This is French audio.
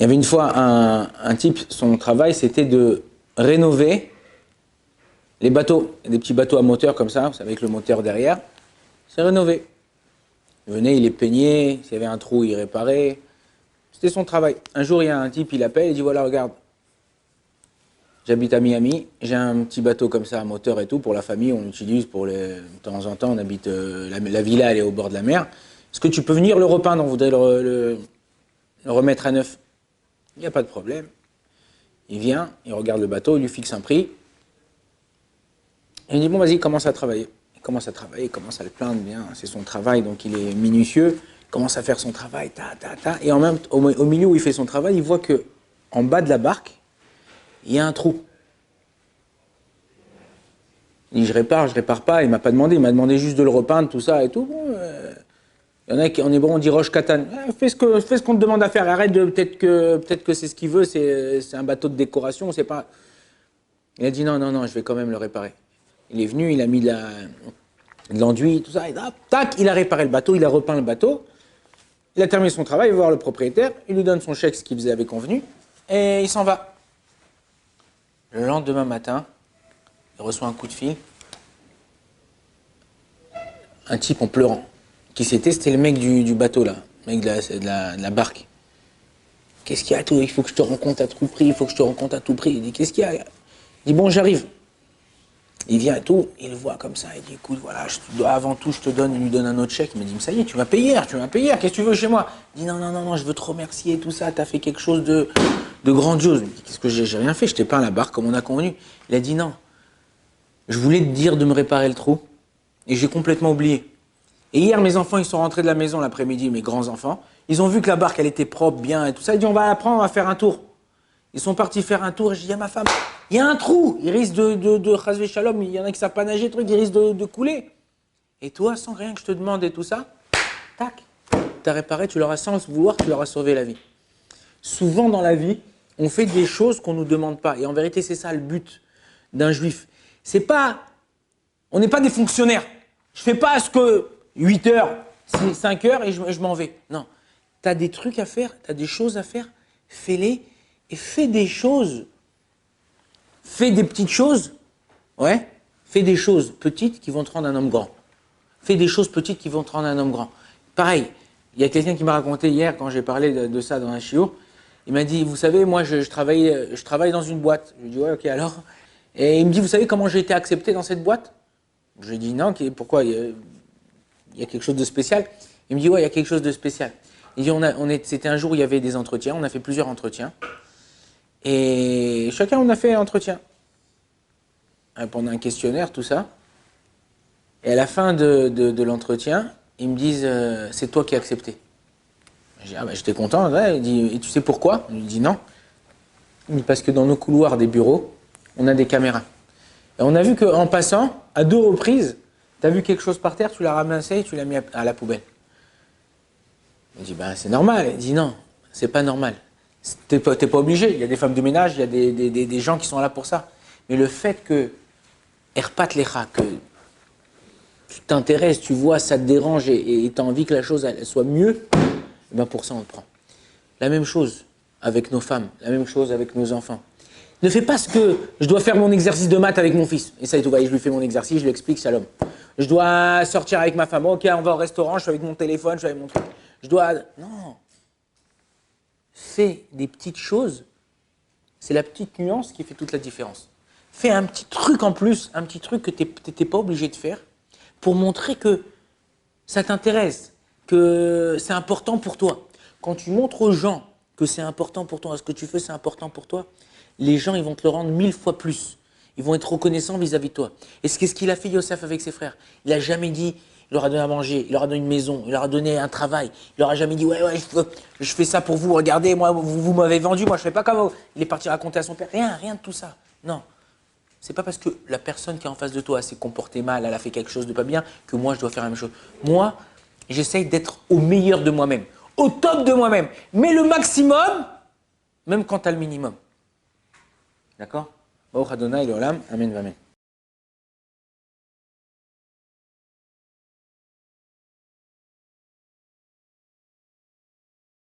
y avait une fois un type, son travail, c'était de rénover les bateaux, des petits bateaux à moteur comme ça, vous savez, avec le moteur derrière. C'est rénové. Il venait, il les peignait, s'il y avait un trou, il réparait. C'était son travail. Un jour, il y a un type, il appelle, il dit voilà, regarde, j'habite à Miami, j'ai un petit bateau comme ça à moteur et tout, pour la famille, on l'utilise pour de temps en temps, on habite, la villa, elle est au bord de la mer. Est-ce que tu peux venir le repeindre, on voudrait le remettre à neuf? Il n'y a pas de problème. Il vient, il regarde le bateau, il lui fixe un prix. Et il dit bon, vas-y, commence à travailler. Il commence à travailler, il commence à le plaindre bien, c'est son travail, donc il est minutieux, il commence à faire son travail, et en même au milieu où il fait son travail, il voit que en bas de la barque, il y a un trou. Il dit je répare pas, il m'a pas demandé, il m'a demandé juste de le repeindre, tout ça et tout. Bon, il y en a qui, on est bon, on dit Roche Katane, fais ce qu'on te demande à faire, arrête de, peut-être que c'est ce qu'il veut, c'est un bateau de décoration, c'est pas. Il a dit non, je vais quand même le réparer. Il est venu, il a mis de l'enduit, tout ça, et hop, tac, il a réparé le bateau, il a repeint le bateau, il a terminé son travail, il va voir le propriétaire, il lui donne son chèque, ce qu'il faisait avait convenu, et il s'en va. Le lendemain matin, il reçoit un coup de fil, un type en pleurant. Qui c'était? C'était le mec du bateau là, le mec de la barque. Qu'est-ce qu'il y a tout? Il faut que je te rencontre à tout prix, il faut que je te rencontre à tout prix. Il dit qu'est-ce qu'il y a? Il dit bon, j'arrive. Il vient et tout, il le voit comme ça, il dit écoute, voilà, avant tout, je te donne, il lui donne un autre chèque. Il me dit, mais ça y est, tu vas payer, qu'est-ce que tu veux chez moi? Il dit non, je veux te remercier, tout ça, t'as fait quelque chose de grandiose. Il me dit, qu'est-ce que j'ai rien fait, je t'ai peint la barque comme on a convenu. Il a dit non, je voulais te dire de me réparer le trou, et j'ai complètement oublié. Et hier, mes enfants, ils sont rentrés de la maison l'après-midi, mes grands-enfants, ils ont vu que la barque, elle était propre, bien, et tout ça, ils dit on va la prendre, on va faire un tour. Ils sont partis faire un tour et je dis à ma femme, il y a un trou, il risque de Chazvé Shalom, il y en a qui savent pas nager, truc, il risque de couler. Et toi, sans rien que je te demande et tout ça, tac, t'as réparé, tu leur as sans vouloir, tu leur as sauvé la vie. Souvent dans la vie, on fait des choses qu'on nous demande pas. Et en vérité, c'est ça le but d'un juif. C'est pas, on n'est pas des fonctionnaires. Je fais pas ce que 8 heures, 5 heures et je m'en vais. Non, t'as des trucs à faire, t'as des choses à faire, fais-les. Et fais des choses, fais des petites choses, ouais, fais des choses petites qui vont te rendre un homme grand. Fais des choses petites qui vont te rendre un homme grand. Pareil, il y a quelqu'un qui m'a raconté hier, quand j'ai parlé de ça dans un shiur, il m'a dit, vous savez, moi je travaille dans une boîte. Je lui ai dit, ouais, ok, alors. Et il me dit, vous savez comment j'ai été accepté dans cette boîte? Je lui ai dit, non, pourquoi? Il y a quelque chose de spécial? Il me dit, ouais, il y a quelque chose de spécial. Il dit, c'était un jour où il y avait des entretiens, on a fait plusieurs entretiens. Et chacun, on a fait un entretien. Pendant un questionnaire, tout ça. Et à la fin de l'entretien, ils me disent c'est toi qui as accepté. J'ai dit, ah ben j'étais content. Ouais. Il dit, et tu sais pourquoi? Je lui dis non. Il dit, parce que dans nos couloirs des bureaux, on a des caméras. Et on a vu qu'en passant, à 2 reprises, tu as vu quelque chose par terre, tu l'as ramassé et tu l'as mis à la poubelle. Il me dit, ben c'est normal. Il dit non, c'est pas normal. T'es pas obligé, il y a des femmes de ménage, il y a des gens qui sont là pour ça. Mais le fait que, erpat lecha, que tu t'intéresses, tu vois, ça te dérange et tu as envie que la chose elle soit mieux, et ben pour ça on le prend. La même chose avec nos femmes, la même chose avec nos enfants. Ne fais pas ce que je dois faire mon exercice de maths avec mon fils. Et ça et tout, je lui fais mon exercice, je lui explique, shalom. Je dois sortir avec ma femme, ok, on va au restaurant, je suis avec mon téléphone, je suis avec mon truc. Je dois... Non. Fais des petites choses, c'est la petite nuance qui fait toute la différence. Fais un petit truc en plus, un petit truc que tu n'étais pas obligé de faire pour montrer que ça t'intéresse, que c'est important pour toi. Quand tu montres aux gens que c'est important pour toi, ce que tu fais c'est important pour toi, les gens ils vont te le rendre 1000 fois plus. Ils vont être reconnaissants vis-à-vis de toi. Et c'est ce qu'il a fait Yosef avec ses frères. Il n'a jamais dit... Il leur a donné à manger, il leur a donné une maison, il leur a donné un travail. Il leur a jamais dit ouais, je fais ça pour vous, regardez, moi, vous m'avez vendu, moi je fais pas comme vous. Il est parti raconter à son père, rien de tout ça. Non. C'est pas parce que la personne qui est en face de toi s'est comportée mal, elle a fait quelque chose de pas bien, que moi je dois faire la même chose. Moi, j'essaye d'être au meilleur de moi-même, au top de moi-même. Mais le maximum, même quand tu as le minimum. D'accord? Baruch Adonai l'olam, amen, amen.